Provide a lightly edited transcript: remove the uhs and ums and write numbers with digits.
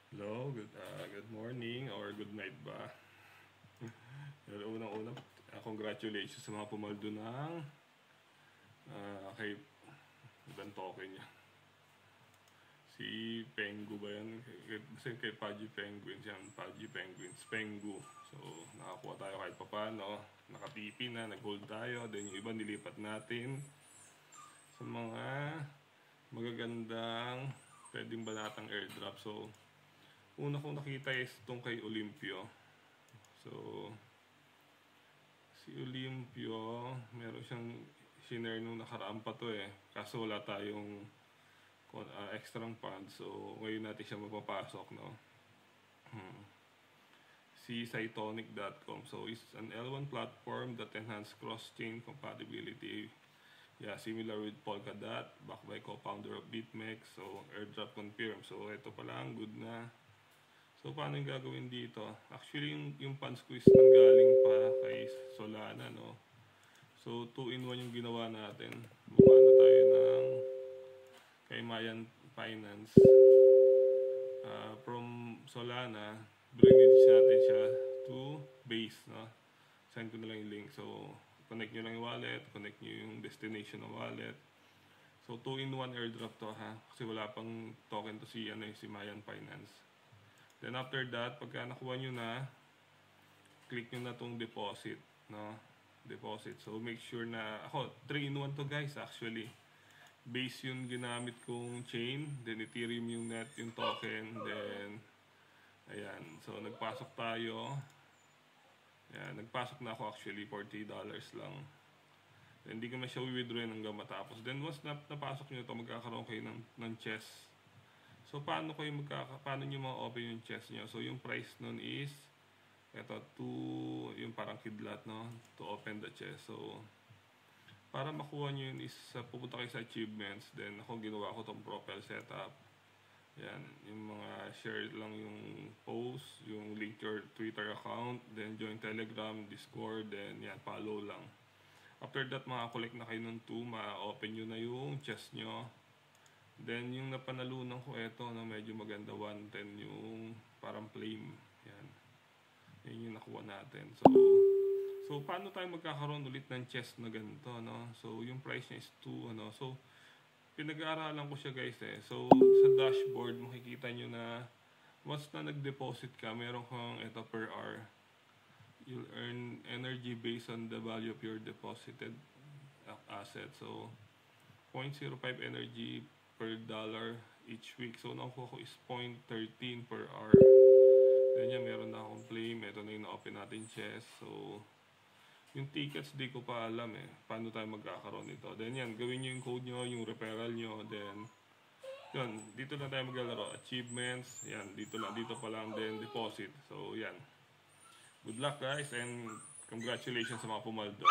Hello, good morning or good night ba? Pero unang-una, congratulations sa mga pumaldo ng kay ibang token niya. Si Pengu ba yan? Kasi kay Pudgy Penguins yan. Pudgy Penguins, Pengu. So, nakakuha tayo kahit papano. Nakatipi na, nag-hold tayo. Then yung iba nilipat natin sa mga magagandang pwedeng banatang airdrop. So, una kong nakita is itong kay Olympio. So, si Olympio, meron siyang shinare nung nakaraan pa to eh. Kaso wala tayong extra funds. So, ngayon natin siya mapapasok, no? Si Cytonic.com. So, it's an L1 platform that enhance cross-chain compatibility. Yeah, similar with Polkadot, backed by co-founder of BitMEX. So, airdrop confirmed. So, ito pala ang good na. So, paano yung gagawin dito? Actually, yung funds ko is nanggaling pa kay Solana, no? So, 2-in-1 yung ginawa natin. Bumano tayo ng kay Mayan Finance. From Solana, bring-in natin siya to Base, no? Send ko na lang yung link. So, connect nyo lang yung wallet, connect nyo yung destination ng wallet. So, 2-in-1 airdrop to, ha? Kasi wala pang token to si Mayan Finance. Then after that, pagka nakuha nyo na, click nyo na tong deposit, no? Deposit. So, make sure na, 3-in-1 to guys, actually. Base yung ginamit kong chain, then Ethereum yung net, yung token, then, ayan. So, nagpasok tayo. Ayan, nagpasok na ako actually, $40 lang. Then, hindi ko na siya withdrawin hanggang matapos. Then, once napasok nyo ito, magkakaroon kayo ng chest. So, paano nyo ma-open yung chest nyo? So, yung price nun is, ito, yung parang kidlat, no? To open the chest. So, para makuha nyo yun is, pupunta kayo sa achievements. Then, ako ginawa ko tong profile setup. Yan, yung mga share lang yung post, yung link your Twitter account, then join Telegram, Discord, then yan, follow lang. After that, makakolect na kayo ng 2, ma-open nyo na yung chest nyo. Then, yung napanalunan ko ito, na medyo maganda, 110 yung parang flame. Yan. Yan yung nakuha natin. So paano tayo magkakaroon ulit ng chest na ganito, no? So, yung price niya is 2, ano? So, pinag-aaralan ko siya guys eh. So, sa dashboard, makikita nyo na once na nag-deposit ka, meron kang ito per hour. You'll earn energy based on the value of your deposited asset. So, 0.05 energy per dollar each week. So, nakuha ko is 0.13 per hour. Then yan, meron na akong claim. Ito na yung na-open natin chest. So, yung tickets, di ko pa alam eh. Paano tayo magkakaroon nito. Then yan, gawin nyo yung code nyo, yung referral nyo. Then, yun, dito na tayo maglalaro. Achievements, yan, dito pa lang. Then, deposit. So, yan. Good luck guys and congratulations sa mga pumaldo.